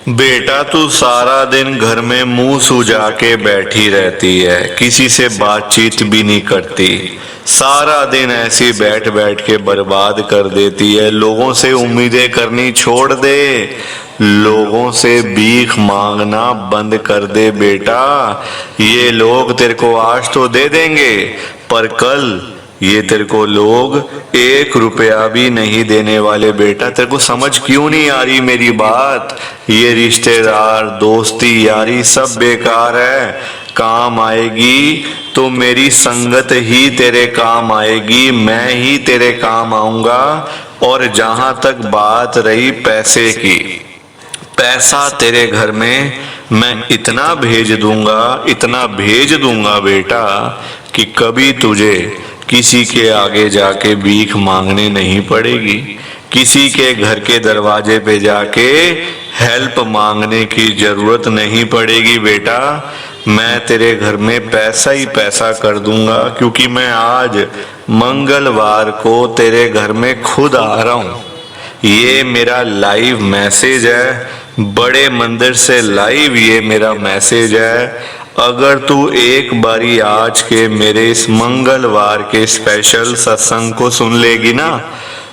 बेटा तू सारा दिन घर में मुंह सुजा के बैठी रहती है, किसी से बातचीत भी नहीं करती। सारा दिन ऐसी बैठ बैठ के बर्बाद कर देती है। लोगों से उम्मीदें करनी छोड़ दे, लोगों से भीख मांगना बंद कर दे बेटा। ये लोग तेरे को आज तो दे देंगे, पर कल ये तेरे को लोग 1 रुपया भी नहीं देने वाले बेटा। तेरे को समझ क्यों नहीं आ रही मेरी बात? ये रिश्तेदार, दोस्ती, यारी सब बेकार है। काम आएगी तो मेरी संगत ही तेरे काम आएगी, मैं ही तेरे काम आऊंगा। और जहां तक बात रही पैसे की, पैसा तेरे घर में मैं इतना भेज दूंगा, इतना भेज दूंगा बेटा कि कभी तुझे किसी के आगे जाके भीख मांगने नहीं पड़ेगी, किसी के घर के दरवाजे पे जाके हेल्प मांगने की जरूरत नहीं पड़ेगी बेटा। मैं तेरे घर में पैसा ही पैसा कर दूंगा, क्योंकि मैं आज मंगलवार को तेरे घर में खुद आ रहा हूं। ये मेरा लाइव मैसेज है, बड़े मंदिर से लाइव ये मेरा मैसेज है। अगर तू एक बारी आज के मेरे इस मंगलवार के स्पेशल सत्संग को सुन लेगी ना,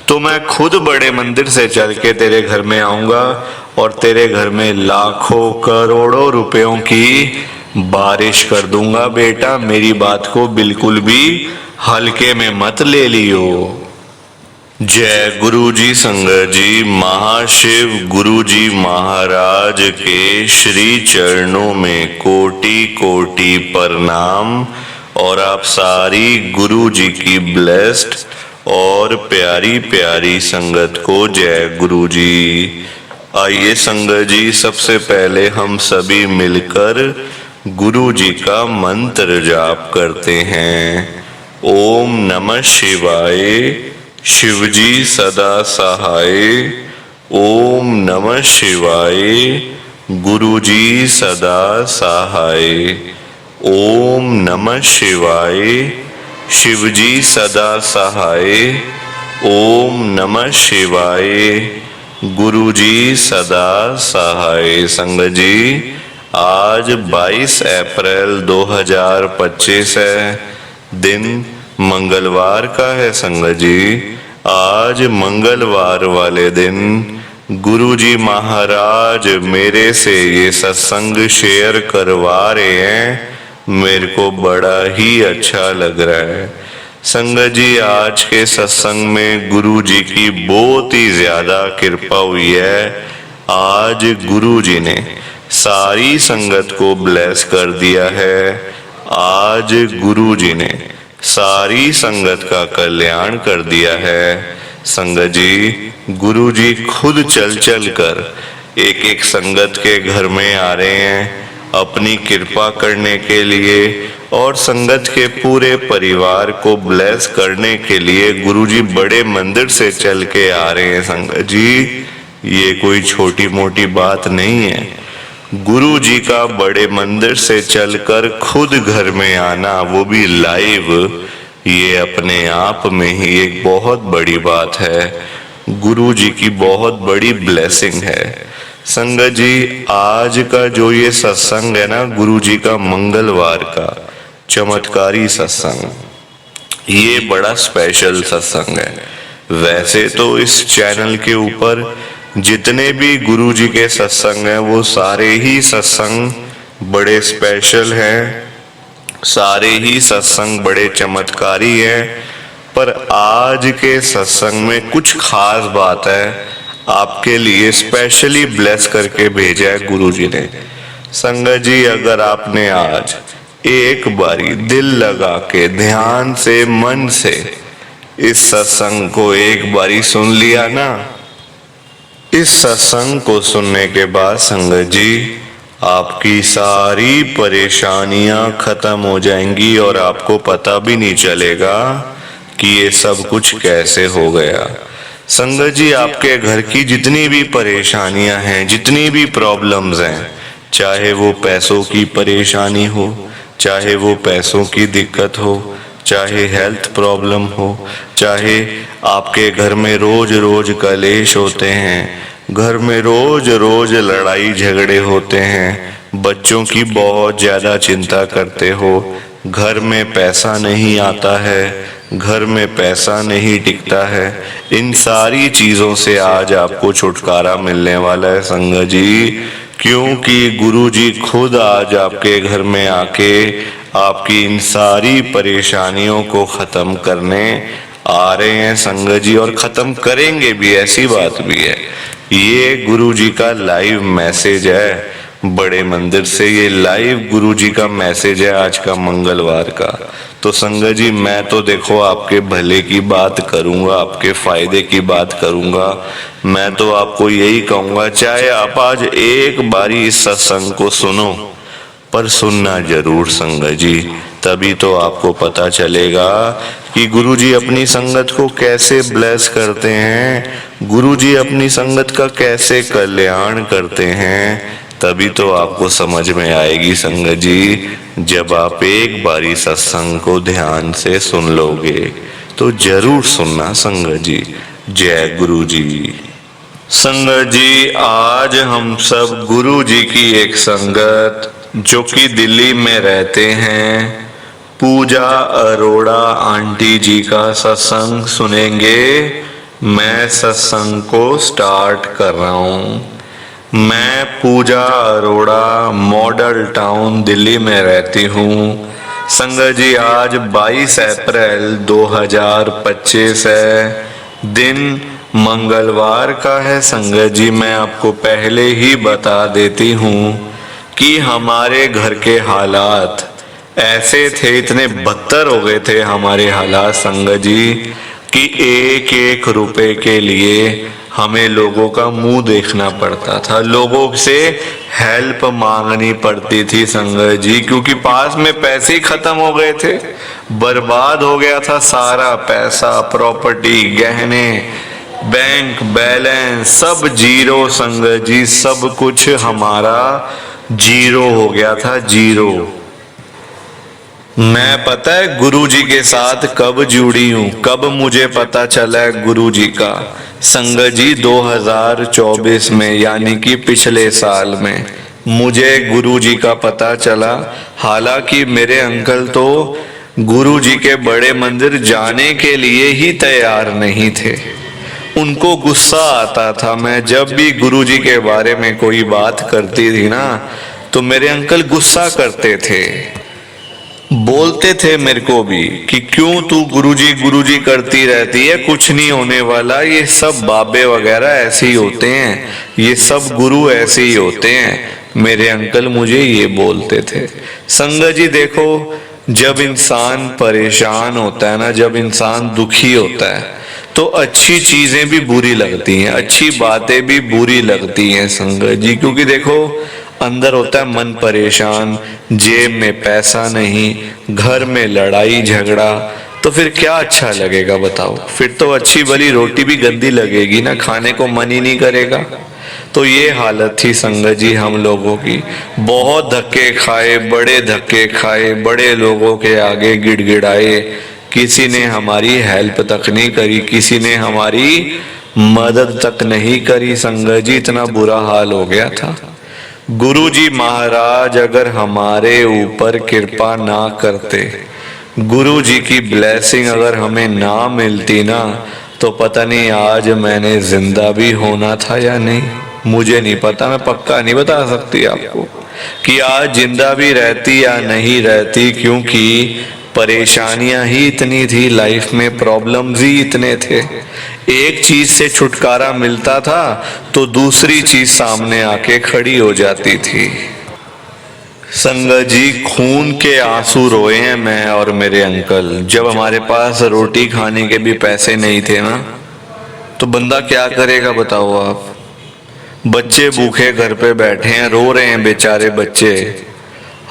तो मैं खुद बड़े मंदिर से चल के तेरे घर में आऊंगा और तेरे घर में लाखों करोड़ों रुपयों की बारिश कर दूंगा बेटा। मेरी बात को बिल्कुल भी हल्के में मत ले लियो। जय गुरु जी संगत जी। महाशिव गुरु जी महाराज के श्री चरणों में कोटि कोटि प्रणाम। और आप सारी गुरु जी की ब्लेस्ड और प्यारी प्यारी संगत को जय गुरु जी। आइए संगत जी, सबसे पहले हम सभी मिलकर गुरु जी का मंत्र जाप करते हैं। ओम नमः शिवाय, शिवजी सदा सहाय। ओम नमः शिवाय, गुरुजी सदा सहाय। ओम नमः शिवाय, शिवजी सदा सहाय। ओम नमः शिवाय, गुरुजी सदा सहाय। संगत जी, आज 22 अप्रैल 2025 है, दिन मंगलवार का है। संगत जी, आज मंगलवार वाले दिन गुरुजी महाराज मेरे से ये सत्संग शेयर करवा रहे हैं। मेरे को बड़ा ही अच्छा लग रहा है। संगत जी, आज के सत्संग में गुरुजी की बहुत ही ज्यादा कृपा हुई है। आज गुरुजी ने सारी संगत को ब्लेस कर दिया है। आज गुरुजी ने सारी संगत का कल्याण कर दिया है। संगत जी, गुरु जी खुद चल चल कर एक एक संगत के घर में आ रहे हैं अपनी कृपा करने के लिए और संगत के पूरे परिवार को ब्लेस करने के लिए। गुरु जी बड़े मंदिर से चल के आ रहे हैं। संगत जी, ये कोई छोटी मोटी बात नहीं है। गुरु जी का बड़े मंदिर से चलकर खुद घर में आना, वो भी लाइव, ये अपने आप में ही एक बहुत बड़ी बात है। गुरु जी की बहुत बड़ी ब्लेसिंग है। संगत जी, आज का जो ये सत्संग है ना, गुरु जी का मंगलवार का चमत्कारी सत्संग, ये बड़ा स्पेशल सत्संग है। वैसे तो इस चैनल के ऊपर जितने भी गुरु जी के सत्संग हैं, वो सारे ही सत्संग बड़े स्पेशल हैं, सारे ही सत्संग बड़े चमत्कारी हैं। पर आज के सत्संग में कुछ खास बात है, आपके लिए स्पेशली ब्लेस करके भेजा है गुरु जी ने। संगत जी, अगर आपने आज एक बारी दिल लगा के ध्यान से, मन से इस सत्संग को एक बारी सुन लिया ना, इस सत्संग को सुनने के बाद संगत जी, आपकी सारी परेशानियां खत्म हो जाएंगी और आपको पता भी नहीं चलेगा कि ये सब कुछ कैसे हो गया। संगत जी, आपके घर की जितनी भी परेशानियां हैं, जितनी भी प्रॉब्लम्स हैं, चाहे वो पैसों की परेशानी हो, चाहे वो पैसों की दिक्कत हो, चाहे हेल्थ प्रॉब्लम हो, चाहे आपके घर में रोज रोज कलेश होते हैं, घर में रोज रोज लड़ाई झगड़े होते हैं, बच्चों की बहुत ज्यादा चिंता करते हो, घर में पैसा नहीं आता है, घर में पैसा नहीं टिकता है। इन सारी चीजों से आज आपको छुटकारा मिलने वाला है संगत जी, क्योंकि गुरु जी खुद आज आपके घर में आके आपकी इन सारी परेशानियों को खत्म करने आ रहे हैं संगत जी, और खत्म करेंगे भी, ऐसी बात भी है। ये गुरु जी का लाइव मैसेज है बड़े मंदिर से, ये लाइव गुरु जी का मैसेज है आज का मंगलवार का। तो संगत जी मैं तो देखो आपके भले की बात करूंगा, आपके फायदे की बात करूंगा। मैं तो आपको यही कहूंगा, चाहे आप आज एक बारी इस सत्संग को सुनो, पर सुनना जरूर संगत जी, तभी तो आपको पता चलेगा कि गुरुजी अपनी संगत को कैसे ब्लेस करते हैं, गुरुजी अपनी संगत का कैसे कल्याण करते हैं। तभी तो आपको समझ में आएगी संगत जी, जब आप एक बारी सत्संग को ध्यान से सुन लोगे। तो जरूर सुनना संगत जी। जय गुरु जी। संगत जी आज हम सब गुरु जी की एक संगत जो कि दिल्ली में रहते हैं, पूजा अरोड़ा आंटी जी का सत्संग सुनेंगे। मैं सत्संग को स्टार्ट कर रहा हूँ। मैं पूजा अरोड़ा मॉडल टाउन दिल्ली में रहती हूँ। संगत जी आज 22 अप्रैल 2025 है, दिन मंगलवार का है। संगत जी मैं आपको पहले ही बता देती हूँ कि हमारे घर के हालात ऐसे थे, इतने बदतर हो गए थे हमारे हालात संगत जी, कि एक एक रुपए के लिए हमें लोगों का मुंह देखना पड़ता था, लोगों से हेल्प मांगनी पड़ती थी संगत जी, क्योंकि पास में पैसे ही खत्म हो गए थे, बर्बाद हो गया था सारा पैसा, प्रॉपर्टी, गहने, बैंक बैलेंस सब जीरो संगत जी, सब कुछ हमारा जीरो हो गया था, जीरो। मैं पता है गुरु जी के साथ कब जुड़ी हूँ, कब मुझे पता चला है गुरु जी का संगत जी, 2024 में, यानी कि पिछले साल में मुझे गुरु जी का पता चला। हालांकि मेरे अंकल तो गुरु जी के बड़े मंदिर जाने के लिए ही तैयार नहीं थे, उनको गुस्सा आता था। मैं जब भी गुरु जी के बारे में कोई बात करती थी ना, तो मेरे अंकल गुस्सा करते थे, बोलते थे मेरे को भी कि क्यों तू गुरुजी करती रहती है, कुछ नहीं होने वाला, ये सब बाबे वगैरह ऐसे ही होते हैं, ये सब गुरु ऐसे ही होते हैं। मेरे अंकल मुझे ये बोलते थे। संगत जी देखो, जब इंसान परेशान होता है ना, जब इंसान दुखी होता है, तो अच्छी चीजें भी बुरी लगती हैं, अच्छी बातें भी बुरी लगती हैं संगत जी, क्योंकि देखो अंदर होता है मन परेशान, जेब में पैसा नहीं, घर में लड़ाई झगड़ा, तो फिर क्या अच्छा लगेगा बताओ? फिर तो अच्छी भली रोटी भी गंदी लगेगी ना, खाने को मन ही नहीं करेगा। तो ये हालत थी संगत जी हम लोगों की, बहुत धक्के खाए, बड़े धक्के खाए, बड़े लोगों के आगे गिड़गिड़ाए, किसी ने हमारी हेल्प तक नहीं करी, किसी ने हमारी मदद तक नहीं करी संगत जी, इतना बुरा हाल हो गया था। गुरु जी महाराज अगर हमारे ऊपर कृपा ना करते, गुरु जी की ब्लेसिंग अगर हमें ना मिलती ना, तो पता नहीं आज मैंने जिंदा भी होना था या नहीं, मुझे नहीं पता, मैं पक्का नहीं बता सकती आपको कि आज जिंदा भी रहती या नहीं रहती, क्योंकि परेशानियां ही इतनी थी लाइफ में, प्रॉब्लम्स ही इतने थे। एक चीज से छुटकारा मिलता था तो दूसरी चीज सामने आके खड़ी हो जाती थी। संगत जी खून के आंसू रोए हैं मैं और मेरे अंकल, जब हमारे पास रोटी खाने के भी पैसे नहीं थे ना, तो बंदा क्या करेगा बताओ आप? बच्चे भूखे घर पे बैठे हैं, रो रहे हैं बेचारे बच्चे,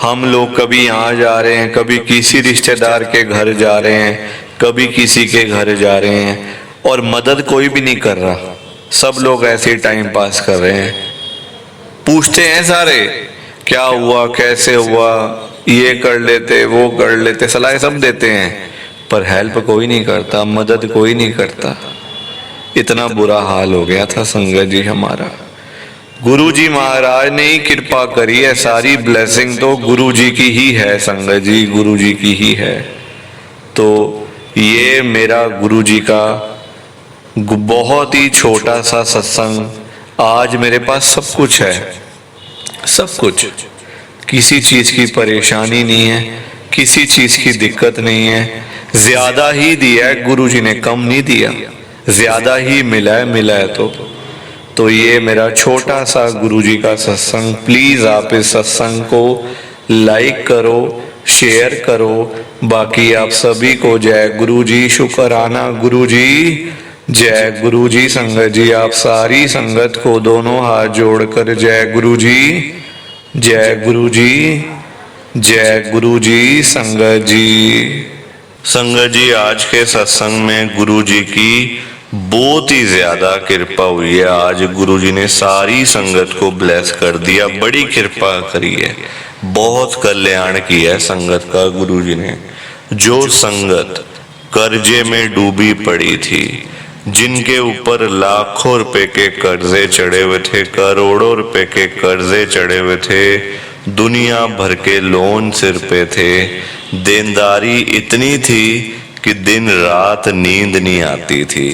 हम लोग कभी यहाँ जा रहे हैं, कभी किसी रिश्तेदार के घर जा रहे हैं, कभी किसी के घर जा रहे हैं, और मदद कोई भी नहीं कर रहा, सब लोग ऐसे ही टाइम पास कर रहे हैं। पूछते हैं सारे क्या हुआ, कैसे हुआ, ये कर लेते, वो कर लेते, सलाह सब देते हैं, पर हेल्प कोई नहीं करता, मदद कोई नहीं करता। इतना बुरा हाल हो गया था संगत जी हमारा। गुरु जी महाराज ने ही कृपा करी है, सारी ब्लेसिंग तो गुरु जी की ही है संगत जी, गुरु जी की ही है। तो ये मेरा गुरु जी का बहुत ही छोटा सा सत्संग, आज मेरे पास सब कुछ है, सब कुछ, किसी चीज की परेशानी नहीं है, किसी चीज की दिक्कत नहीं है। ज्यादा ही दिया है गुरु जी ने, कम नहीं दिया, ज्यादा ही मिला है तो ये मेरा छोटा सा गुरु जी का सत्संग, प्लीज आप इस सत्संग को लाइक करो, शेयर करो। बाकी आप सभी को जय गुरु जी, शुक्राना गुरु जी, जय गुरु जी। संगत जी आप सारी संगत को दोनों हाथ जोड़कर जय गुरु जी, जय गुरु जी, जय गुरु जी। संगत जी आज के सत्संग में गुरु जी की बहुत ही ज्यादा कृपा हुई है। आज गुरु जी ने सारी संगत को ब्लेस कर दिया, बड़ी कृपा करी है, बहुत कल्याण किया है संगत का गुरु जी ने। जो संगत कर्जे में डूबी पड़ी थी, जिनके ऊपर लाखों रुपए के कर्जे चढ़े हुए थे, करोड़ों रुपए के कर्जे चढ़े हुए थे, दुनिया भर के लोन सिर पे थे, देनदारी इतनी थी कि दिन रात नींद नहीं आती थी।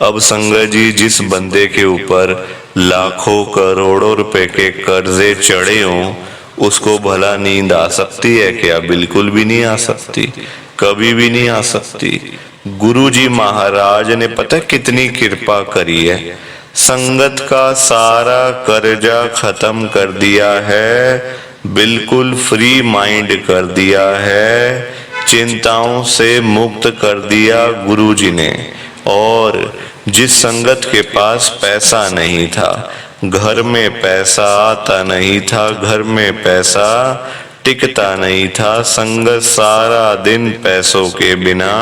अब संगत जी जिस बंदे के ऊपर लाखों करोड़ों रुपए के कर्जे चढ़े हों, उसको भला नींद आ सकती है क्या? बिल्कुल भी नहीं आ सकती, कभी भी नहीं आ सकती। गुरु जी महाराज ने पता कितनी कृपा करी है, संगत का सारा कर्जा खत्म कर दिया है, बिल्कुल फ्री माइंड कर दिया है, चिंताओं से मुक्त कर दिया गुरु जी ने। और जिस संगत के पास पैसा नहीं था, घर में पैसा आता नहीं था, घर में पैसा टिकता नहीं था, संगत सारा दिन पैसों के बिना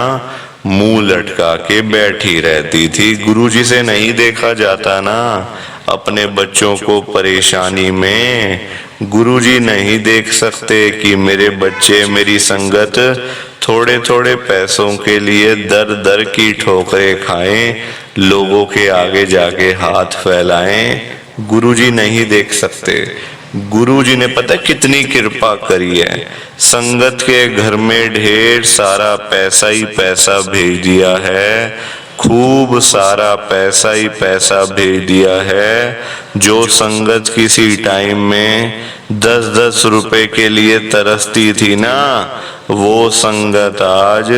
मुंह लटका के बैठी रहती थी। गुरुजी से नहीं देखा जाता ना अपने बच्चों को परेशानी में, गुरुजी नहीं देख सकते कि मेरे बच्चे, मेरी संगत थोड़े थोड़े पैसों के लिए दर दर की ठोकरें खाएं, लोगों के आगे जाके हाथ फैलाएं। गुरुजी नहीं देख सकते। गुरुजी ने पता कितनी कृपा करी है, संगत के घर में ढेर सारा पैसा ही पैसा भेज दिया है, खूब सारा पैसा ही पैसा भेज दिया है। जो संगत किसी टाइम में 10-10 रुपए के लिए तरसती थी ना, वो संगत आज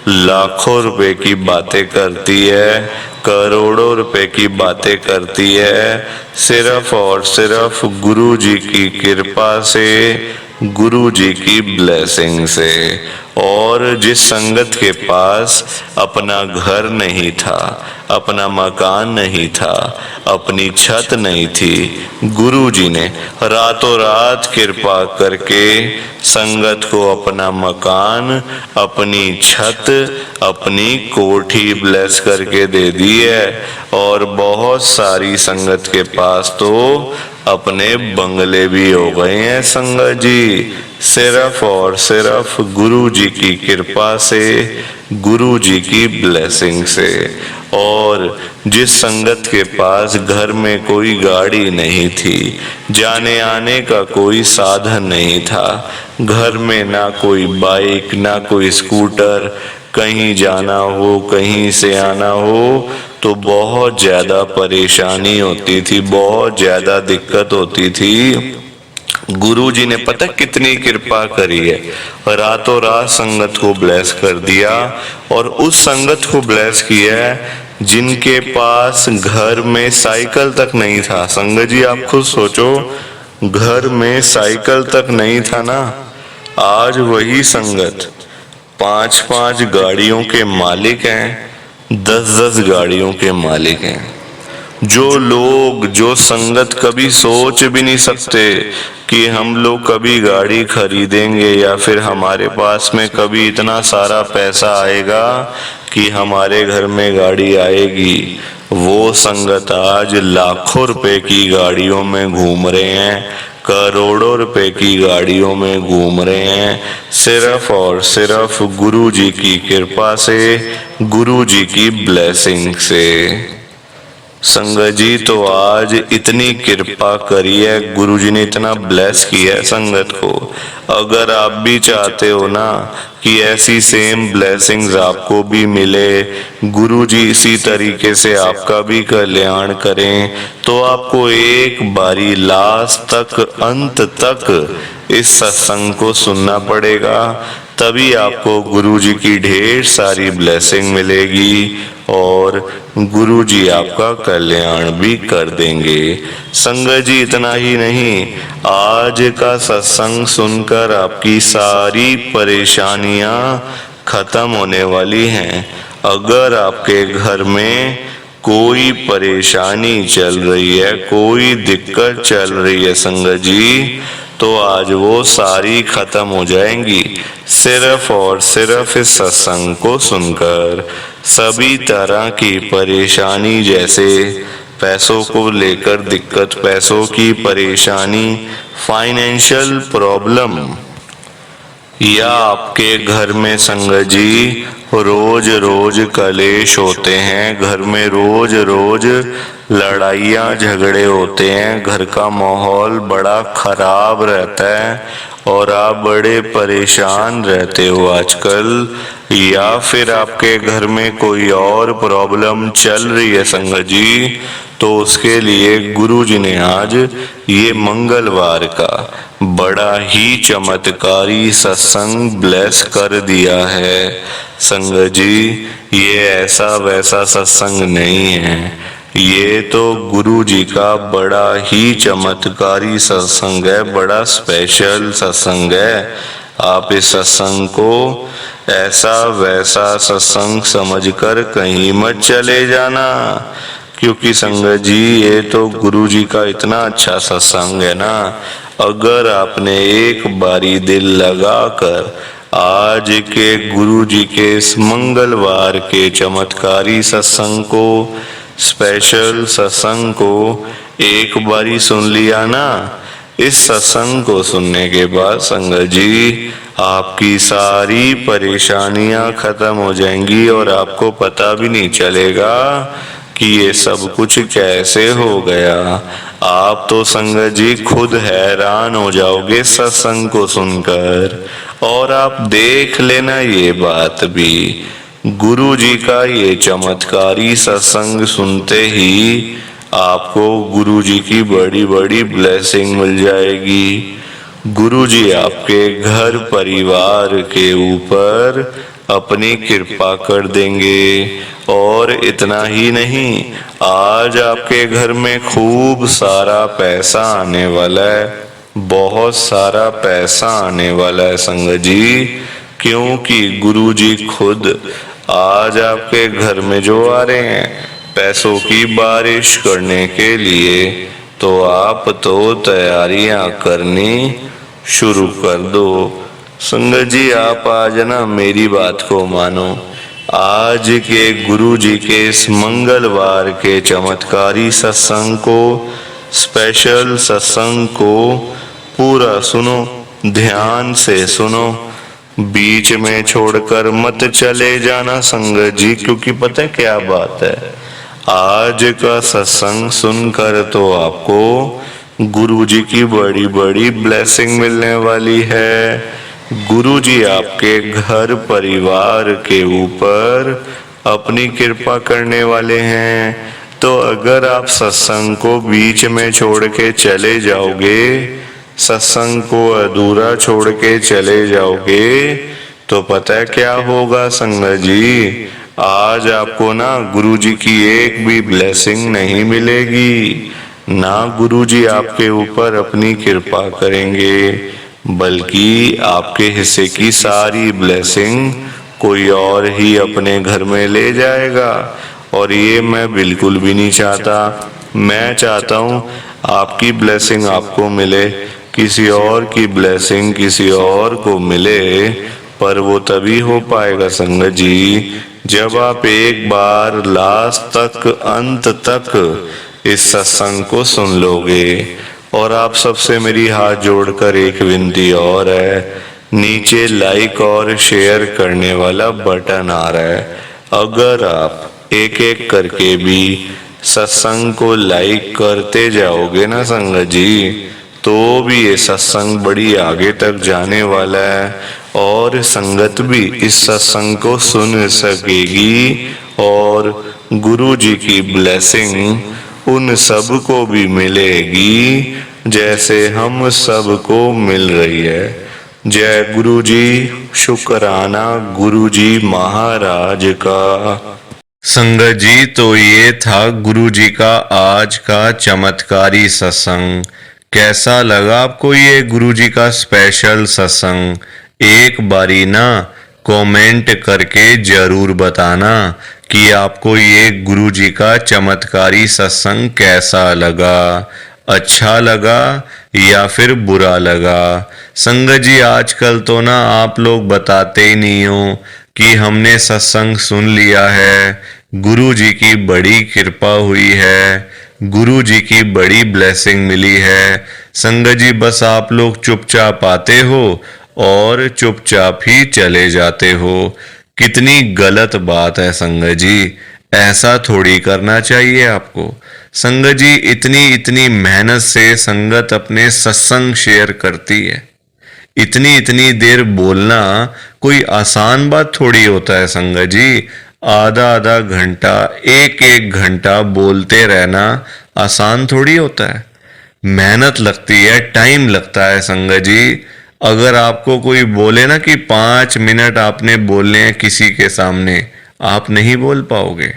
लाखों रुपए की बातें करती है, करोड़ों रुपए की बातें करती है, सिर्फ और सिर्फ गुरु जी की कृपा से, गुरु जी की ब्लेसिंग से। और जिस संगत के पास अपना घर नहीं था, अपना मकान नहीं था, अपनी छत नहीं थी, गुरु जी ने रातों रात कृपा करके संगत को अपना मकान, अपनी छत, अपनी कोठी ब्लेस करके दे दी है। और बहुत सारी संगत के पास तो अपने बंगले भी हो गए हैं संगत जी, सिर्फ और सिर्फ गुरु जी की कृपा से, गुरु जी की ब्लेसिंग से। और जिस संगत के पास घर में कोई गाड़ी नहीं थी, जाने आने का कोई साधन नहीं था, घर में ना कोई बाइक ना कोई स्कूटर, कहीं जाना हो कहीं से आना हो तो बहुत ज्यादा परेशानी होती थी, बहुत ज्यादा दिक्कत होती थी। गुरु जी ने पता कितनी कृपा करी है, रातों रात संगत को ब्लेस कर दिया। और उस संगत को ब्लेस किया है जिनके पास घर में साइकिल तक नहीं था। संगत जी आप खुद सोचो, घर में साइकिल तक नहीं था ना, आज वही संगत 5-5 गाड़ियों के मालिक हैं, 10-10 गाड़ियों के मालिक हैं। जो लोग, जो संगत कभी सोच भी नहीं सकते कि हम लोग कभी गाड़ी खरीदेंगे या फिर हमारे पास में कभी इतना सारा पैसा आएगा कि हमारे घर में गाड़ी आएगी, वो संगत आज लाखों रुपए की गाड़ियों में घूम रहे हैं, करोड़ों रुपए की गाड़ियों में घूम रहे हैं, सिर्फ और सिर्फ गुरु जी की कृपा से, गुरु जी की ब्लेसिंग से। संगत जी तो आज इतनी कृपा करी है, गुरुजी ने इतना ब्लेस किया है संगत को। अगर आप भी चाहते हो ना कि ऐसी सेम ब्लेसिंग्स आपको भी मिले, गुरुजी इसी तरीके से आपका भी कल्याण करें, तो आपको एक बारी लास्ट तक, अंत तक इस सत्संग को सुनना पड़ेगा। तभी आपको गुरुजी की ढेर सारी ब्लेसिंग मिलेगी और गुरुजी आपका कल्याण भी कर देंगे। संगत जी इतना ही नहीं, आज का सत्संग सुनकर आपकी सारी परेशानियां खत्म होने वाली हैं। अगर आपके घर में कोई परेशानी चल रही है, कोई दिक्कत चल रही है संगत जी, तो आज वो सारी खत्म हो जाएंगी सिर्फ और सिर्फ इस सत्संग को सुनकर। सभी तरह की परेशानी, जैसे पैसों को लेकर दिक्कत, पैसों की परेशानी, फाइनेंशियल प्रॉब्लम, या आपके घर में संगत जी रोज रोज कलेश होते हैं, घर में रोज रोज लड़ाइयाँ झगड़े होते हैं, घर का माहौल बड़ा खराब रहता है और आप बड़े परेशान रहते हो आजकल, या फिर आपके घर में कोई और प्रॉब्लम चल रही है संगत जी, तो उसके लिए गुरुजी ने आज ये मंगलवार का बड़ा ही चमत्कारी सत्संग ब्लेस कर दिया है। संगत जी ये ऐसा वैसा सत्संग नहीं है, ये तो गुरुजी का बड़ा ही चमत्कारी सत्संग है, बड़ा स्पेशल सत्संग है। आप इस सत्संग को ऐसा वैसा सत्संग समझकर कहीं मत चले जाना, क्योंकि संगत जी ये तो गुरुजी का इतना अच्छा सत्संग है ना। अगर आपने एक बारी दिल लगाकर आज के गुरुजी के इस मंगलवार के चमत्कारी सत्संग को, स्पेशल सत्संग को एक बारी सुन लिया ना, इस सत्संग को सुनने के बाद संगत जी आपकी सारी परेशानियां खत्म हो जाएंगी और आपको पता भी नहीं चलेगा कि ये सब कुछ कैसे हो गया। आप तो संगत जी खुद हैरान हो जाओगे सत्संग को सुनकर। और आप देख लेना ये बात भी, गुरु जी का ये चमत्कारी सत्संग सुनते ही आपको गुरु जी की बड़ी बड़ी ब्लेसिंग मिल जाएगी। गुरु जी आपके घर परिवार के ऊपर अपनी कृपा कर देंगे। और इतना ही नहीं, आज आपके घर में खूब सारा पैसा आने वाला है, बहुत सारा पैसा आने वाला है संगत जी, क्योंकि गुरु जी खुद आज आपके घर में जो आ रहे हैं पैसों की बारिश करने के लिए, तो आप तो तैयारियां करनी शुरू कर दो। संगत जी आप आज ना मेरी बात को मानो, आज के गुरु जी के इस मंगलवार के चमत्कारी सत्संग को, स्पेशल सत्संग को पूरा सुनो, ध्यान से सुनो, बीच में छोड़कर मत चले जाना संगत जी, क्योंकि पता है क्या बात है, आज का सत्संग सुनकर तो आपको गुरु जी की बड़ी बड़ी ब्लेसिंग मिलने वाली है। गुरु जी आपके घर परिवार के ऊपर अपनी कृपा करने वाले हैं। तो अगर आप सत्संग को बीच में छोड़ के चले जाओगे, सत्संग को अधूरा छोड़ के चले जाओगे, तो पता है क्या होगा संगत जी, आज आपको ना गुरु जी की एक भी ब्लेसिंग नहीं मिलेगी, ना गुरु जी आपके ऊपर अपनी कृपा करेंगे, बल्कि आपके हिस्से की सारी ब्लेसिंग कोई और ही अपने घर में ले जाएगा। और ये मैं बिल्कुल भी नहीं चाहता। मैं चाहता हूँ आपकी ब्लेसिंग आपको मिले, किसी और की ब्लेसिंग किसी और को मिले, पर वो तभी हो पाएगा संगत जी जब आप एक बार लास्ट तक, अंत तक इस सत्संग को सुन लोगे। और आप सबसे मेरी हाथ जोड़कर एक विनती और है, नीचे लाइक और शेयर करने वाला बटन आ रहा है, अगर आप एक एक करके भी सत्संग को लाइक करते जाओगे ना संगत जी, तो भी ये सत्संग बड़ी आगे तक जाने वाला है और संगत भी इस सत्संग को सुन सकेगी और गुरु जी की ब्लेसिंग उन सब को भी मिलेगी जैसे हम सबको मिल रही है। जय गुरु जी, शुक्राना गुरु जी महाराज का। संगत जी, तो ये था गुरु जी का आज का चमत्कारी सत्संग। कैसा लगा आपको ये गुरु जी का स्पेशल सत्संग? एक बारी ना कमेंट करके जरूर बताना कि आपको ये गुरु जी का चमत्कारी सत्संग कैसा लगा, अच्छा लगा या फिर बुरा लगा। संगत जी, आजकल तो ना आप लोग बताते ही नहीं हो कि हमने सत्संग सुन लिया है, गुरु जी की बड़ी कृपा हुई है, गुरु जी की बड़ी ब्लेसिंग मिली है। संगत जी, बस आप लोग चुपचाप आते हो और चुपचाप ही चले जाते हो। कितनी गलत बात है संगत जी, ऐसा थोड़ी करना चाहिए आपको। संगत जी, इतनी इतनी मेहनत से संगत अपने सत्संग शेयर करती है, इतनी इतनी देर बोलना कोई आसान बात थोड़ी होता है संगत जी। आधा आधा घंटा, एक एक घंटा बोलते रहना आसान थोड़ी होता है, मेहनत लगती है, टाइम लगता है संगत जी। अगर आपको कोई बोले ना कि 5 मिनट आपने बोलने हैं किसी के सामने, आप नहीं बोल पाओगे।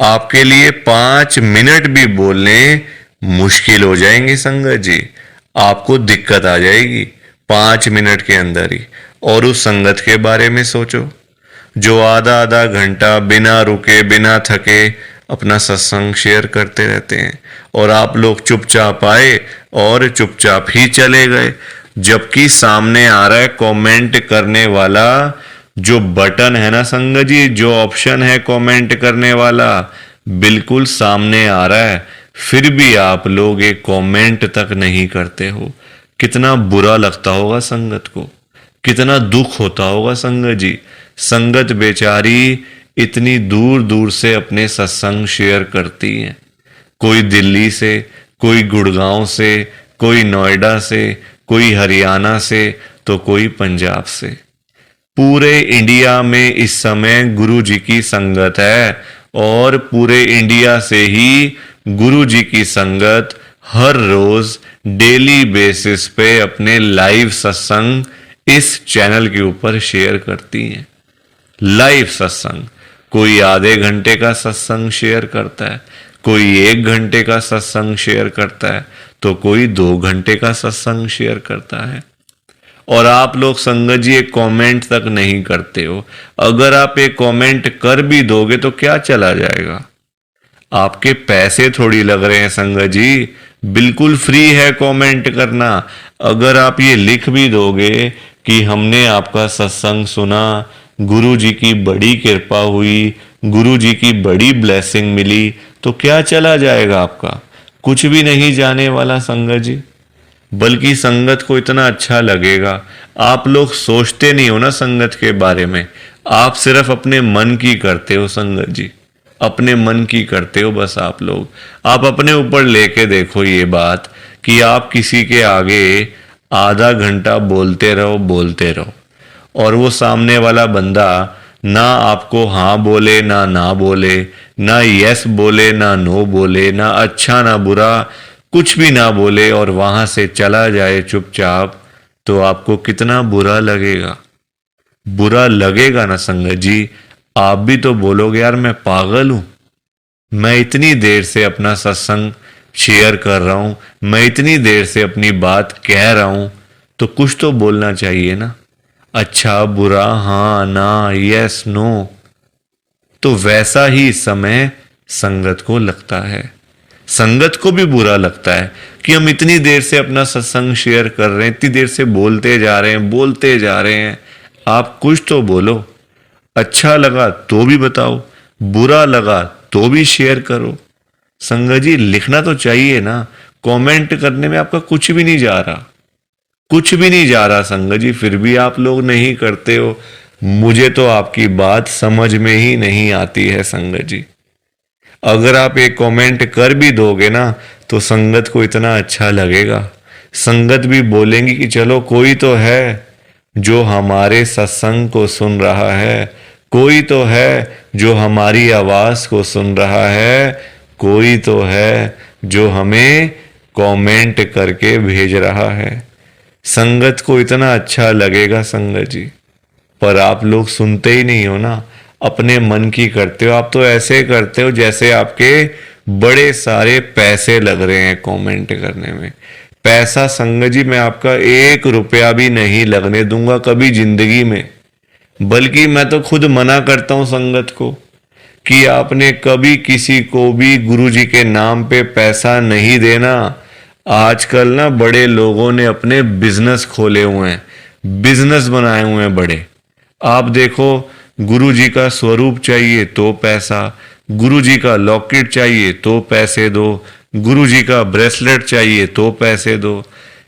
आपके लिए 5 मिनट भी बोलने मुश्किल हो जाएंगे संगत जी, आपको दिक्कत आ जाएगी 5 मिनट के अंदर ही। और उस संगत के बारे में सोचो जो आधा आधा घंटा बिना रुके बिना थके अपना सत्संग शेयर करते रहते हैं और आप लोग चुपचाप आए और चुपचाप ही चले गए, जबकि सामने आ रहा है कमेंट करने वाला जो बटन है ना संगत जी, जो ऑप्शन है कमेंट करने वाला, बिल्कुल सामने आ रहा है, फिर भी आप लोग एक कमेंट तक नहीं करते हो। कितना बुरा लगता होगा संगत को, कितना दुख होता होगा संगत जी। संगत बेचारी इतनी दूर दूर से अपने सत्संग शेयर करती है, कोई दिल्ली से, कोई गुड़गांव से, कोई नोएडा से, कोई हरियाणा से, तो कोई पंजाब से। पूरे इंडिया में इस समय गुरु जी की संगत है और पूरे इंडिया से ही गुरु जी की संगत हर रोज डेली बेसिस पे अपने लाइव सत्संग इस चैनल के ऊपर शेयर करती हैं। लाइव सत्संग, कोई आधे घंटे का सत्संग शेयर करता है, कोई 1 घंटे का सत्संग शेयर करता है, तो कोई 2 घंटे का सत्संग शेयर करता है। और आप लोग संगत जी एक कमेंट तक नहीं करते हो। अगर आप एक कमेंट कर भी दोगे तो क्या चला जाएगा, आपके पैसे थोड़ी लग रहे हैं संगत जी, बिल्कुल फ्री है कमेंट करना। अगर आप ये लिख भी दोगे कि हमने आपका सत्संग सुना, गुरु जी की बड़ी कृपा हुई, गुरु जी की बड़ी ब्लेसिंग मिली, तो क्या चला जाएगा आपका, कुछ भी नहीं जाने वाला संगत जी। बल्कि संगत को इतना अच्छा लगेगा। आप लोग सोचते नहीं हो ना संगत के बारे में, आप सिर्फ अपने मन की करते हो संगत जी, अपने मन की करते हो बस आप लोग। आप अपने ऊपर लेके देखो ये बात कि आप किसी के आगे आधा घंटा बोलते रहो और वो सामने वाला बंदा ना आपको हाँ बोले ना बोले, ना यस बोले ना नो बोले, ना अच्छा ना बुरा, कुछ भी ना बोले और वहां से चला जाए चुपचाप, तो आपको कितना बुरा लगेगा। बुरा लगेगा ना संगत जी, आप भी तो बोलोगे यार मैं पागल हूं, मैं इतनी देर से अपना सत्संग शेयर कर रहा हूं, मैं इतनी देर से अपनी बात कह रहा हूं, तो कुछ तो बोलना चाहिए ना, अच्छा बुरा, हाँ ना, यस नो। तो वैसा ही इस समय संगत को लगता है, संगत को भी बुरा लगता है कि हम इतनी देर से अपना सत्संग शेयर कर रहे हैं, इतनी देर से बोलते जा रहे हैं। आप कुछ तो बोलो, अच्छा लगा तो भी बताओ, बुरा लगा तो भी शेयर करो। संगत जी लिखना तो चाहिए ना, कमेंट करने में आपका कुछ भी नहीं जा रहा, कुछ भी नहीं जा रहा संगत जी, फिर भी आप लोग नहीं करते हो। मुझे तो आपकी बात समझ में ही नहीं आती है संगत जी। अगर आप एक कमेंट कर भी दोगे ना तो संगत को इतना अच्छा लगेगा, संगत भी बोलेंगी कि चलो कोई तो है जो हमारे सत्संग को सुन रहा है, कोई तो है जो हमारी आवाज को सुन रहा है, कोई तो है जो हमें कमेंट करके भेज रहा है। संगत को इतना अच्छा लगेगा संगत जी, पर आप लोग सुनते ही नहीं हो ना, अपने मन की करते हो। आप तो ऐसे करते हो जैसे आपके बड़े सारे पैसे लग रहे हैं कमेंट करने में। पैसा संगत जी मैं आपका 1 रुपया भी नहीं लगने दूंगा कभी जिंदगी में, बल्कि मैं तो खुद मना करता हूं संगत को कि आपने कभी किसी को भी गुरु जी के नाम पे पैसा नहीं देना। आजकल ना बड़े लोगों ने अपने बिजनेस खोले हुए हैं, बिजनेस बनाए हुए हैं बड़े। आप देखो, गुरु जी का स्वरूप चाहिए तो पैसा, गुरु जी का लॉकेट चाहिए तो पैसे दो, गुरु जी का ब्रेसलेट चाहिए तो पैसे दो।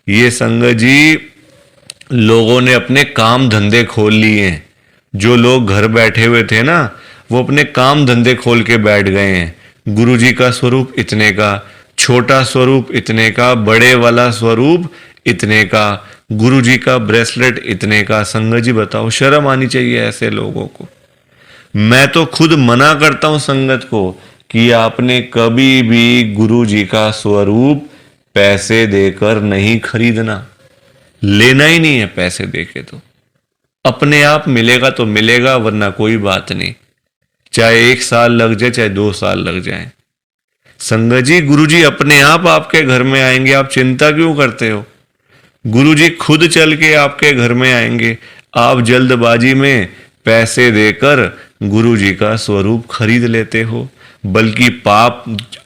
ये संगत जी लोगों ने अपने काम धंधे खोल लिए हैं। जो लोग घर बैठे हुए थे ना, वो अपने काम धंधे खोल के बैठ गए हैं। गुरु जी का स्वरूप इतने का, छोटा स्वरूप इतने का, बड़े वाला स्वरूप इतने का, गुरु जी का ब्रेसलेट इतने का। संगत जी बताओ, शर्म आनी चाहिए ऐसे लोगों को। मैं तो खुद मना करता हूं संगत को कि आपने कभी भी गुरु जी का स्वरूप पैसे देकर नहीं खरीदना, लेना ही नहीं है पैसे देके। तो अपने आप मिलेगा तो मिलेगा, वरना कोई बात नहीं, चाहे 1 साल लग जाए चाहे 2 साल लग जाए। संगत जी गुरु जी अपने आप आपके घर में आएंगे, आप चिंता क्यों करते हो? गुरु जी खुद चल के आपके घर में आएंगे। आप जल्दबाजी में पैसे देकर गुरु जी का स्वरूप खरीद लेते हो। बल्कि पाप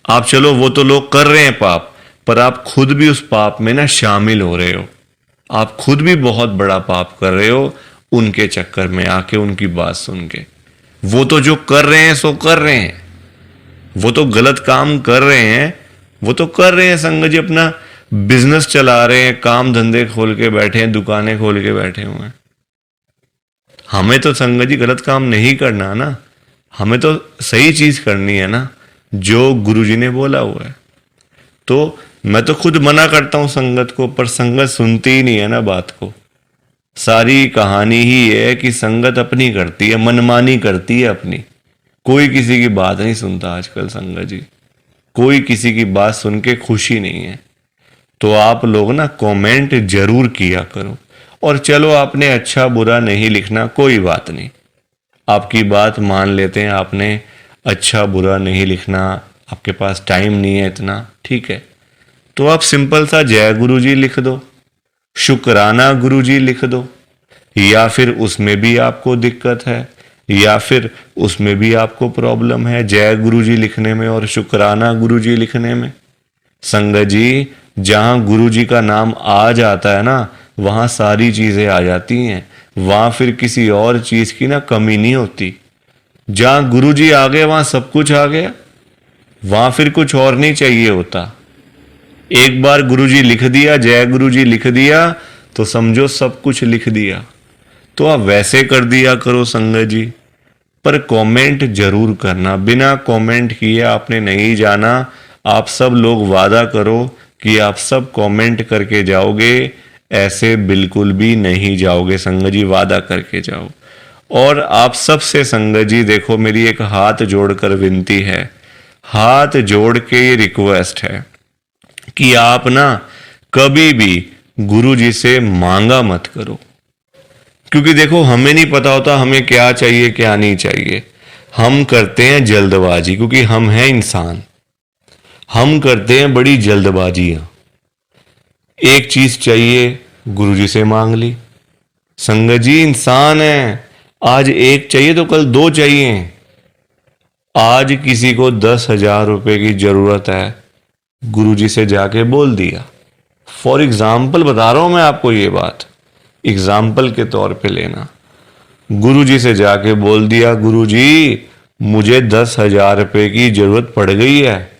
आप, चलो वो तो लोग कर रहे हैं पाप, पर आप खुद भी उस पाप में ना शामिल हो रहे हो। आप खुद भी बहुत बड़ा पाप कर रहे हो उनके चक्कर में आके, उनकी बात सुन के। वो तो जो कर रहे हैं सो कर रहे हैं, वो तो गलत काम कर रहे हैं, वो तो कर रहे हैं संगत जी, अपना बिजनेस चला रहे हैं, काम धंधे खोल के बैठे हैं, दुकानें खोल के बैठे हुए हैं। हमें तो संगत जी गलत काम नहीं करना ना, हमें तो सही चीज करनी है ना, जो गुरु जी ने बोला हुआ है। तो मैं तो खुद मना करता हूं संगत को, पर संगत सुनती ही नहीं है ना बात को। सारी कहानी ही है कि संगत अपनी करती है, मनमानी करती है अपनी, कोई किसी की बात नहीं सुनता आजकल संगत जी, कोई किसी की बात सुन के खुशी नहीं है। तो आप लोग ना कमेंट जरूर किया करो। और चलो आपने अच्छा बुरा नहीं लिखना, कोई बात नहीं, आपकी बात मान लेते हैं, आपने अच्छा बुरा नहीं लिखना, आपके पास टाइम नहीं है इतना, ठीक है। तो आप सिंपल सा जय गुरु जी लिख दो, शुक्राना गुरु जी लिख दो, या फिर उसमें भी आपको दिक्कत है, या फिर उसमें भी आपको प्रॉब्लम है जय गुरु जी लिखने में और शुक्राना गुरु जी लिखने में। संगत जी जहां गुरु जी का नाम आ जाता है ना, वहां सारी चीजें आ जाती हैं, वहां फिर किसी और चीज की ना कमी नहीं होती। जहां गुरु जी आ गए वहां सब कुछ आ गया, वहां फिर कुछ और नहीं चाहिए होता। एक बार गुरु जी लिख दिया, जय गुरु जी लिख दिया, तो समझो सब कुछ लिख दिया। तो आप वैसे कर दिया करो संगत जी, पर कमेंट जरूर करना। बिना कमेंट किए आपने नहीं जाना। आप सब लोग वादा करो कि आप सब कमेंट करके जाओगे, ऐसे बिल्कुल भी नहीं जाओगे संगत जी, वादा करके जाओ। और आप सबसे संगत जी देखो, मेरी एक हाथ जोड़कर विनती है, हाथ जोड़ के ये रिक्वेस्ट है कि आप ना कभी भी गुरु जी से मांगा मत करो। क्योंकि देखो हमें नहीं पता होता हमें क्या चाहिए क्या नहीं चाहिए, हम करते हैं जल्दबाजी, क्योंकि हम हैं इंसान, हम करते हैं बड़ी जल्दबाजियां। एक चीज चाहिए गुरुजी से मांग ली। संगत जी इंसान है, आज एक चाहिए तो कल 2 चाहिए। आज किसी को 10,000 रुपए की जरूरत है, गुरुजी से जाके बोल दिया। फॉर एग्जाम्पल बता रहा हूं मैं आपको, ये बात एग्जाम्पल के तौर पे लेना। गुरुजी से जाके बोल दिया, गुरुजी मुझे 10,000 रुपए की जरूरत पड़ गई है,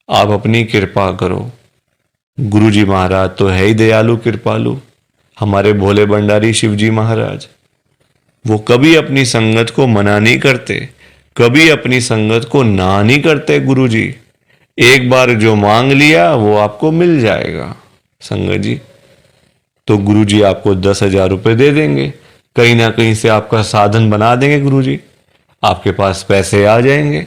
आप अपनी कृपा करो। गुरुजी महाराज तो है ही दयालु कृपालु, हमारे भोले भंडारी शिवजी महाराज, वो कभी अपनी संगत को मना नहीं करते, कभी अपनी संगत को ना नहीं करते गुरुजी। एक बार जो मांग लिया वो आपको मिल जाएगा संगत जी। तो गुरुजी आपको 10,000 रुपये दे देंगे, कहीं ना कहीं से आपका साधन बना देंगे गुरुजी, आपके पास पैसे आ जाएंगे।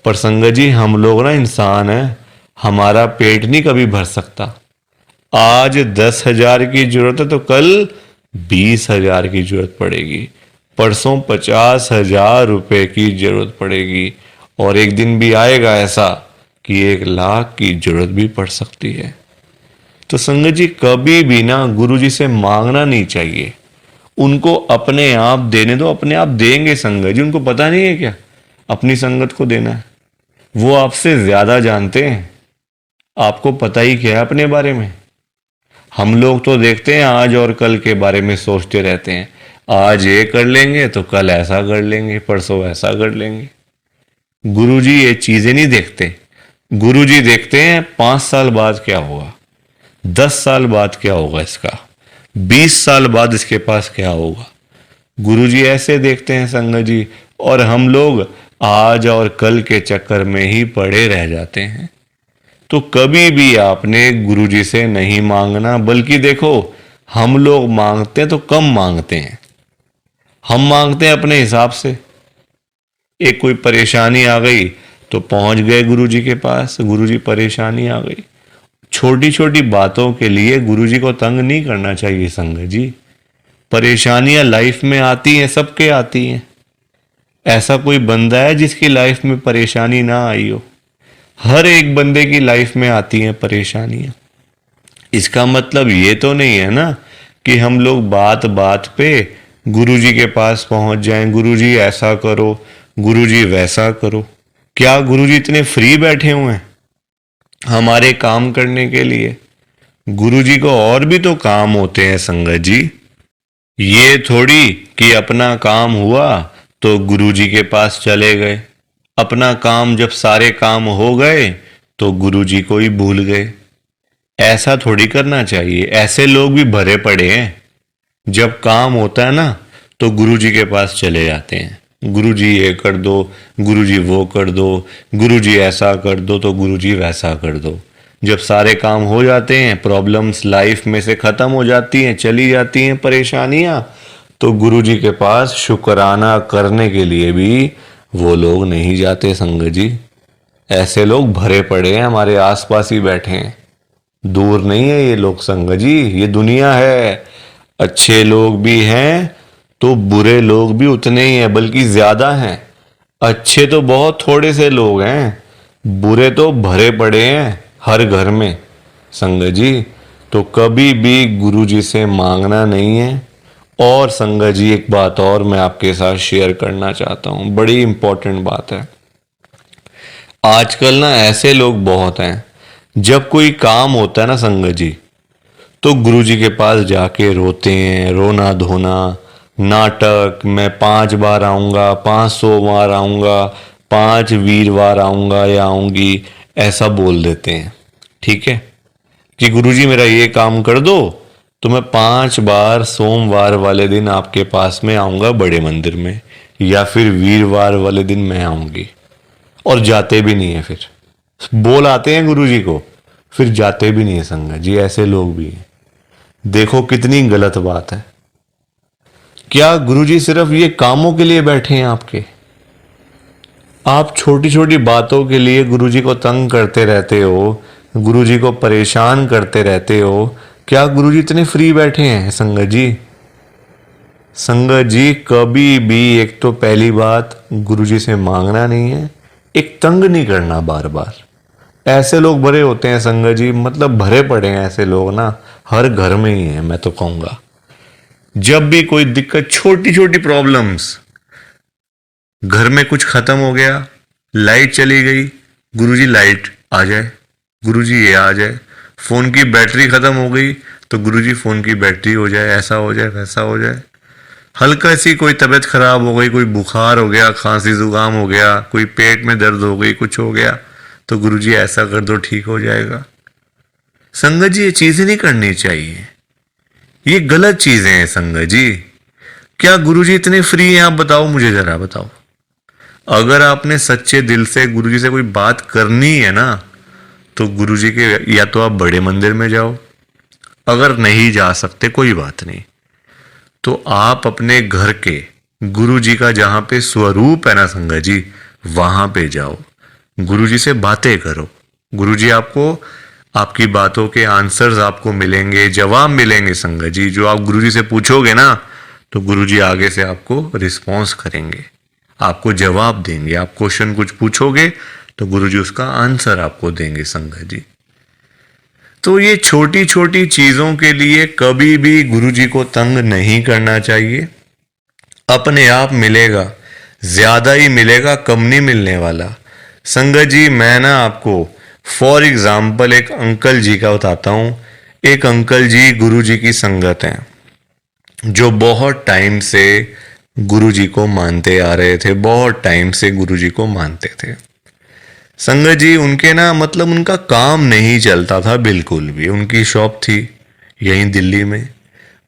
पर संगत जी हम लोग ना इंसान हैं, हमारा पेट नहीं कभी भर सकता। आज 10,000 की जरूरत है तो कल 20,000 की जरूरत पड़ेगी, परसों 50,000 रुपये की जरूरत पड़ेगी, और एक दिन भी आएगा ऐसा कि 1,00,000 की जरूरत भी पड़ सकती है। तो संगत जी कभी भी ना गुरु जी से मांगना नहीं चाहिए, उनको अपने आप देने दो, अपने आप देंगे संगत जी। उनको पता नहीं है क्या अपनी संगत को देना है? वो आपसे ज्यादा जानते हैं, आपको पता ही क्या है अपने बारे में। हम लोग तो देखते हैं आज और कल के बारे में सोचते रहते हैं, आज ये कर लेंगे तो कल ऐसा कर लेंगे, परसों ऐसा कर लेंगे। गुरुजी ये चीजें नहीं देखते। गुरुजी देखते हैं 5 साल बाद क्या होगा, 10 साल बाद क्या होगा इसका, 20 साल बाद इसके पास क्या होगा। गुरुजी ऐसे देखते हैं संगत जी, और हम लोग आज और कल के चक्कर में ही पड़े रह जाते हैं। तो कभी भी आपने गुरुजी से नहीं मांगना, बल्कि देखो हम लोग मांगते हैं तो कम मांगते हैं, हम मांगते हैं अपने हिसाब से। एक कोई परेशानी आ गई तो पहुंच गए गुरुजी के पास, गुरुजी परेशानी आ गई। छोटी छोटी बातों के लिए गुरुजी को तंग नहीं करना चाहिए संगत जी। परेशानियां लाइफ में आती हैं, सबके आती हैं। ऐसा कोई बंदा है जिसकी लाइफ में परेशानी ना आई हो? हर एक बंदे की लाइफ में आती हैं परेशानियां। इसका मतलब ये तो नहीं है ना कि हम लोग बात बात पे गुरुजी के पास पहुंच जाएं, गुरुजी ऐसा करो, गुरुजी वैसा करो। क्या गुरुजी इतने फ्री बैठे हुए हैं हमारे काम करने के लिए? गुरुजी को और भी तो काम होते हैं संगत जी। ये थोड़ी कि अपना काम हुआ तो गुरुजी के पास चले गए, अपना काम जब सारे काम हो गए तो गुरुजी को ही भूल गए। ऐसा थोड़ी करना चाहिए। ऐसे लोग भी भरे पड़े हैं, जब काम होता है ना तो गुरुजी के पास चले जाते हैं, गुरुजी ये कर दो, गुरुजी वो कर दो, गुरुजी ऐसा कर दो तो गुरुजी वैसा कर दो। जब सारे काम हो जाते हैं, प्रॉब्लम्स लाइफ में से खत्म हो जाती हैं, चली जाती हैं परेशानियां, तो गुरुजी के पास शुक्राना करने के लिए भी वो लोग नहीं जाते संगत जी। ऐसे लोग भरे पड़े हैं, हमारे आसपास ही बैठे हैं, दूर नहीं है ये लोग संगत जी। ये दुनिया है, अच्छे लोग भी हैं तो बुरे लोग भी उतने ही हैं, बल्कि ज्यादा हैं। अच्छे तो बहुत थोड़े से लोग हैं, बुरे तो भरे पड़े हैं हर घर में संगत जी। तो कभी भी गुरुजी से मांगना नहीं है। और संगत जी एक बात और मैं आपके साथ शेयर करना चाहता हूं, बड़ी इंपॉर्टेंट बात है। आजकल ना ऐसे लोग बहुत हैं, जब कोई काम होता है ना संगत जी, तो गुरुजी के पास जाके रोते हैं, रोना धोना, नाटक, मैं 5 बार आऊंगा, 500 बार आऊंगा, 5 वीरवार आऊंगा या आऊंगी, ऐसा बोल देते हैं। ठीक है कि गुरुजी मेरा ये काम कर दो तो मैं 5 बार सोमवार वाले दिन आपके पास में आऊंगा बड़े मंदिर में, या फिर वीरवार वाले दिन मैं आऊंगी। और जाते भी नहीं है, फिर बोल आते हैं गुरुजी को, फिर जाते भी नहीं है संगत जी। ऐसे लोग भी हैं। देखो कितनी गलत बात है। क्या गुरुजी सिर्फ ये कामों के लिए बैठे हैं आपके? आप छोटी छोटी बातों के लिए गुरुजी को तंग करते रहते हो, गुरुजी को परेशान करते रहते हो। क्या गुरुजी इतने फ्री बैठे हैं संगत जी? संगत जी कभी भी, एक तो पहली बात गुरुजी से मांगना नहीं है, एक तंग नहीं करना बार बार। ऐसे लोग भरे होते हैं संगत जी, मतलब भरे पड़े हैं ऐसे लोग ना, हर घर में ही है मैं तो कहूंगा। जब भी कोई दिक्कत, छोटी छोटी प्रॉब्लम्स, घर में कुछ खत्म हो गया, लाइट चली गई, गुरुजी लाइट आ जाए, गुरुजी ये आ जाए। फोन की बैटरी खत्म हो गई तो गुरुजी फोन की बैटरी हो जाए, ऐसा हो जाए, वैसा हो जाए। हल्का सी कोई तबीयत खराब हो गई, कोई बुखार हो गया, खांसी जुकाम हो गया, कोई पेट में दर्द हो गई, कुछ हो गया, तो गुरुजी ऐसा कर दो ठीक हो जाएगा। संगत जी ये चीजें नहीं करनी चाहिए, ये गलत चीजें हैं संगत जी। क्या गुरुजी इतने फ्री हैं? आप बताओ, मुझे जरा बताओ। अगर आपने सच्चे दिल से गुरुजी से कोई बात करनी है ना, तो गुरुजी के या तो आप बड़े मंदिर में जाओ, अगर नहीं जा सकते कोई बात नहीं, तो आप अपने घर के गुरुजी का जहां पे स्वरूप है ना संगत जी, वहां पे जाओ, गुरुजी से बातें करो। गुरुजी आपको, आपकी बातों के आंसर्स आपको मिलेंगे, जवाब मिलेंगे संगत जी। जो आप गुरुजी से पूछोगे ना, तो गुरुजी आगे से आपको रिस्पॉन्स करेंगे, आपको जवाब देंगे। आप क्वेश्चन कुछ पूछोगे तो गुरुजी उसका आंसर आपको देंगे संगत जी। तो ये छोटी छोटी चीजों के लिए कभी भी गुरुजी को तंग नहीं करना चाहिए। अपने आप मिलेगा, ज्यादा ही मिलेगा, कम नहीं मिलने वाला संगत जी। मैं ना आपको फॉर एग्जाम्पल एक अंकल जी का बताता हूं। एक अंकल जी गुरुजी की संगत हैं, जो बहुत टाइम से गुरुजी को मानते आ रहे थे, बहुत टाइम से गुरुजी को मानते थे संगत जी। उनके ना मतलब उनका काम नहीं चलता था बिल्कुल भी। उनकी शॉप थी यहीं दिल्ली में,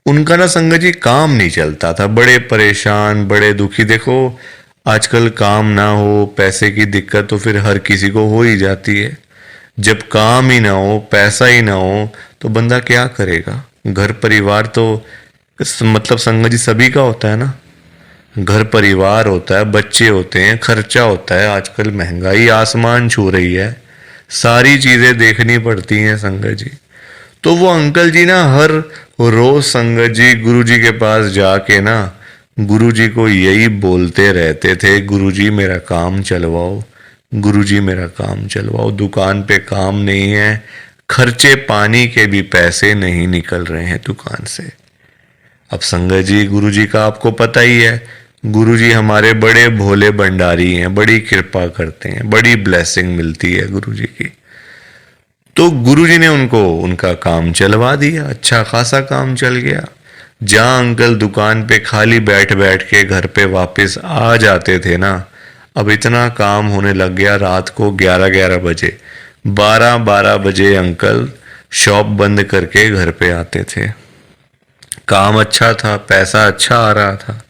उनका ना संगत जी काम नहीं चलता था, बड़े परेशान, बड़े दुखी। देखो आजकल काम ना हो, पैसे की दिक्कत तो फिर हर किसी को हो ही जाती है। जब काम ही ना हो, पैसा ही ना हो, तो बंदा क्या करेगा। घर परिवार तो मतलब संगत जी सभी का होता है ना, घर परिवार होता है, बच्चे होते हैं, खर्चा होता है। आजकल महंगाई आसमान छू रही है, सारी चीजें देखनी पड़ती हैं संगत जी। तो वो अंकल जी ना हर रोज संगत जी गुरुजी के पास जाके ना गुरुजी को यही बोलते रहते थे, गुरुजी मेरा काम चलवाओ, गुरुजी मेरा काम चलवाओ। दुकान पे काम नहीं है, खर्चे पानी के भी पैसे नहीं निकल रहे हैं दुकान से। अब संगत जी गुरुजी का आपको पता ही है, गुरुजी हमारे बड़े भोले भंडारी हैं, बड़ी कृपा करते हैं, बड़ी ब्लेसिंग मिलती है गुरुजी की। तो गुरुजी ने उनको उनका काम चलवा दिया, अच्छा खासा काम चल गया। जहां अंकल दुकान पे खाली बैठ बैठ के घर पे वापस आ जाते थे ना, अब इतना काम होने लग गया, रात को 11-11 बजे, 12-12 बजे अंकल शॉप बंद करके घर पे आते थे। काम अच्छा था, पैसा अच्छा आ रहा था,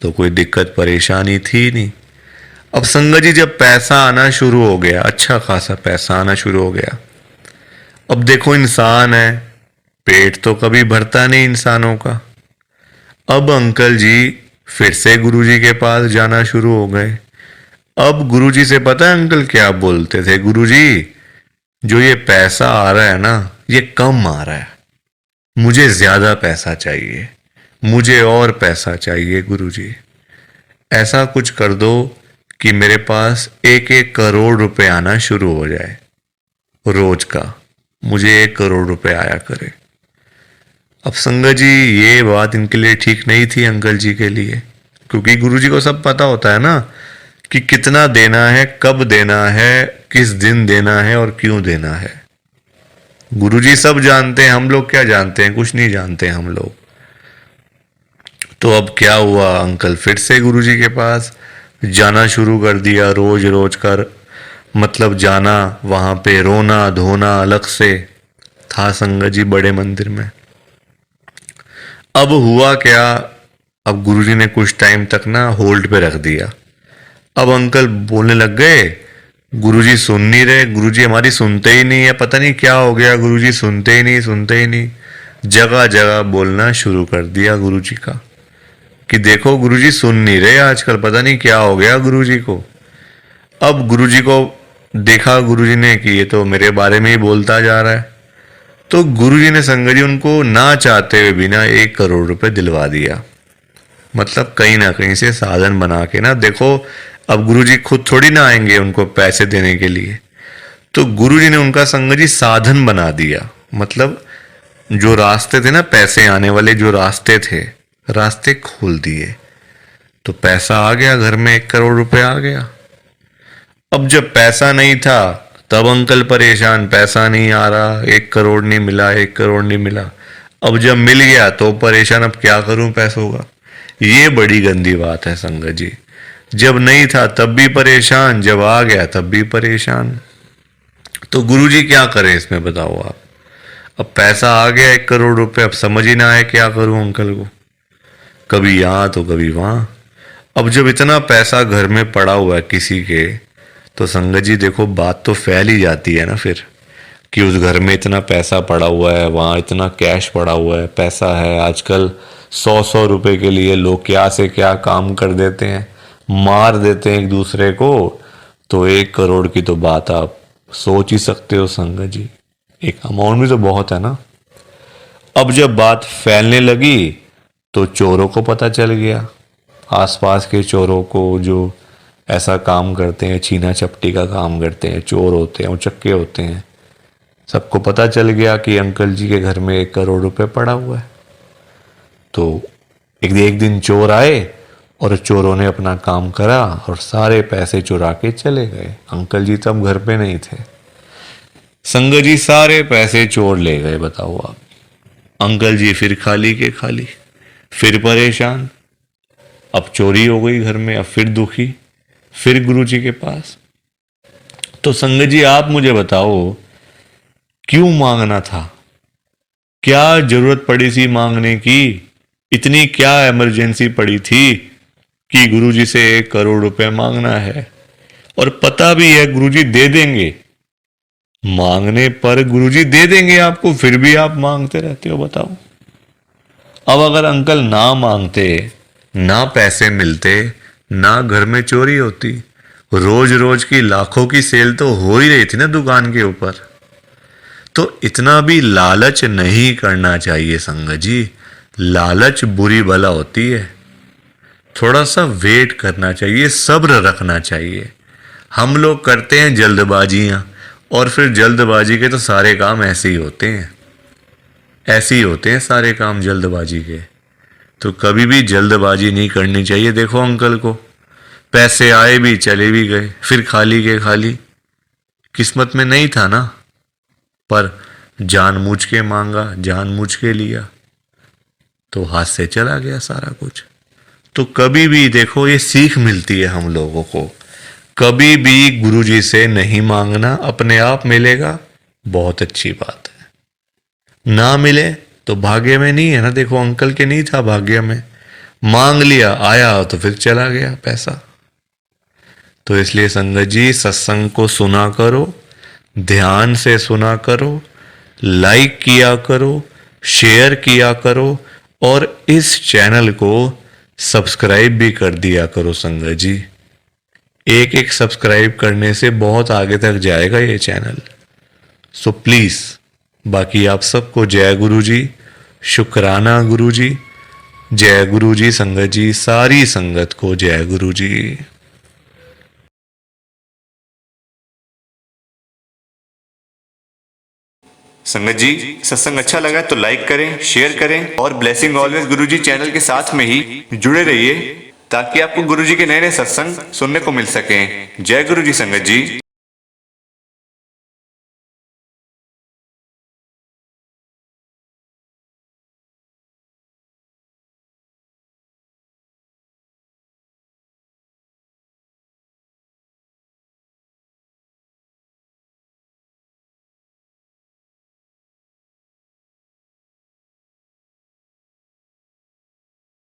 तो कोई दिक्कत परेशानी थी नहीं। अब संगत जी जब पैसा आना शुरू हो गया, अच्छा खासा पैसा आना शुरू हो गया, अब देखो इंसान है, पेट तो कभी भरता नहीं इंसानों का। अब अंकल जी फिर से गुरुजी के पास जाना शुरू हो गए। अब गुरुजी से पता है अंकल क्या बोलते थे, गुरुजी जो ये पैसा आ रहा है ना, ये कम आ रहा है, मुझे ज्यादा पैसा चाहिए, मुझे और पैसा चाहिए गुरुजी। ऐसा कुछ कर दो कि मेरे पास 1-1 करोड़ रुपए आना शुरू हो जाए रोज का, मुझे 1 करोड़ रुपए आया करे। अब संगत जी ये बात इनके लिए ठीक नहीं थी अंकल जी के लिए, क्योंकि गुरुजी को सब पता होता है ना कि कितना देना है, कब देना है, किस दिन देना है और क्यों देना है। गुरुजी सब जानते हैं, हम लोग क्या जानते हैं, कुछ नहीं जानते हम लोग। तो अब क्या हुआ, अंकल फिर से गुरुजी के पास जाना शुरू कर दिया, रोज रोज कर मतलब जाना, वहां पे रोना धोना अलग से था संगत जी बड़े मंदिर में। अब हुआ क्या, अब गुरुजी ने कुछ टाइम तक ना होल्ड पे रख दिया। अब अंकल बोलने लग गए, गुरुजी सुन नहीं रहे, गुरुजी हमारी सुनते ही नहीं है, पता नहीं क्या हो गया, गुरुजी सुनते ही नहीं, सुनते ही नहीं। जगह जगह बोलना शुरू कर दिया गुरुजी का कि देखो गुरुजी सुन नहीं रहे आजकल, पता नहीं क्या हो गया गुरुजी को। अब गुरुजी को देखा गुरुजी ने कि ये तो मेरे बारे में ही बोलता जा रहा है, तो गुरुजी ने संगत जी उनको ना चाहते हुए भी ना 1 करोड़ रुपए दिलवा दिया। मतलब कहीं ना कहीं से साधन बना के ना, देखो अब गुरुजी खुद थोड़ी ना आएंगे उनको पैसे देने के लिए, तो गुरुजी ने उनका संगत जी साधन बना दिया। मतलब जो रास्ते थे ना पैसे आने वाले, जो रास्ते थे, रास्ते खोल दिए, तो पैसा आ गया घर में, 1 करोड़ रुपए आ गया। अब जब पैसा नहीं था तब अंकल परेशान, पैसा नहीं आ रहा, 1 करोड़ नहीं मिला, 1 करोड़ नहीं मिला। अब जब मिल गया तो परेशान, अब क्या करूं पैसों का। ये बड़ी गंदी बात है संगत जी। जब नहीं था तब भी परेशान, जब आ गया तब भी परेशान। तो गुरुजी क्या करें इसमें बताओ आप। अब पैसा आ गया 1 करोड़ रुपए, अब समझ ही ना आए क्या करूं अंकल को, कभी यहां तो कभी वहां। अब जब इतना पैसा घर में पड़ा हुआ है किसी के, तो संगत जी देखो बात तो फैल ही जाती है ना फिर, कि उस घर में इतना पैसा पड़ा हुआ है, वहाँ इतना कैश पड़ा हुआ है, पैसा है। आजकल 100-100 रुपए के लिए लोग क्या से क्या काम कर देते हैं, मार देते हैं एक दूसरे को। तो 1 करोड़ की तो बात आप सोच ही सकते हो संगत जी, एक अमाउंट भी तो बहुत है ना। अब जब बात फैलने लगी तो चोरों को पता चल गया, आसपास के चोरों को, जो ऐसा काम करते हैं, छीना चपटी का काम करते हैं, चोर होते हैं, उचक्के होते हैं, सबको पता चल गया कि अंकल जी के घर में 1 करोड़ रुपए पड़ा हुआ है। तो एक दिन चोर आए और चोरों ने अपना काम करा और सारे पैसे चुरा के चले गए। अंकल जी तब घर पे नहीं थे। संगत जी सारे पैसे चोर ले गए, बताओ आप। अंकल जी फिर खाली के खाली, फिर परेशान। अब चोरी हो गई घर में, अब फिर दुखी, फिर गुरुजी के पास। तो संगत जी आप मुझे बताओ, क्यों मांगना था? क्या जरूरत पड़ी थी मांगने की? इतनी क्या इमरजेंसी पड़ी थी कि गुरुजी से 1 करोड़ रुपए मांगना है? और पता भी है गुरुजी दे देंगे, मांगने पर गुरुजी दे देंगे आपको, फिर भी आप मांगते रहते हो, बताओ। अब अगर अंकल ना मांगते, ना पैसे मिलते, ना घर में चोरी होती, रोज रोज की लाखों की सेल तो हो ही रही थी ना दुकान के ऊपर। तो इतना भी लालच नहीं करना चाहिए संगत जी, लालच बुरी बला होती है। थोड़ा सा वेट करना चाहिए, सब्र रखना चाहिए। हम लोग करते हैं जल्दबाजियां, और फिर जल्दबाजी के तो सारे काम ऐसे ही होते हैं, ऐसे ही होते हैं सारे काम जल्दबाजी के। तो कभी भी जल्दबाजी नहीं करनी चाहिए। देखो अंकल को पैसे आए भी चले भी गए, फिर खाली के खाली। किस्मत में नहीं था ना, पर जानबूझ के मांगा, जानबूझ के लिया, तो हाथ से चला गया सारा कुछ। तो कभी भी देखो ये सीख मिलती है हम लोगों को, कभी भी गुरुजी से नहीं मांगना, अपने आप मिलेगा, बहुत अच्छी बात है। ना मिले तो भाग्य में नहीं है ना। देखो अंकल के नहीं था भाग्य में, मांग लिया, आया तो फिर चला गया पैसा। तो इसलिए संगत जी सत्संग को सुना करो, ध्यान से सुना करो, लाइक किया करो, शेयर किया करो, और इस चैनल को सब्सक्राइब भी कर दिया करो संगत जी। एक एक सब्सक्राइब करने से बहुत आगे तक जाएगा ये चैनल। सो प्लीज, बाकी आप सबको जय गुरु जी, शुक्राना गुरु जी, जय गुरु जी संगत जी, सारी संगत को जय गुरु जी। संगत जी सत्संग अच्छा लगा तो लाइक करें, शेयर करें, और ब्लेसिंग ऑलवेज गुरुजी चैनल के साथ में ही जुड़े रहिए, ताकि आपको गुरुजी के नए नए सत्संग सुनने को मिल सकें। जय गुरु जी संगत जी।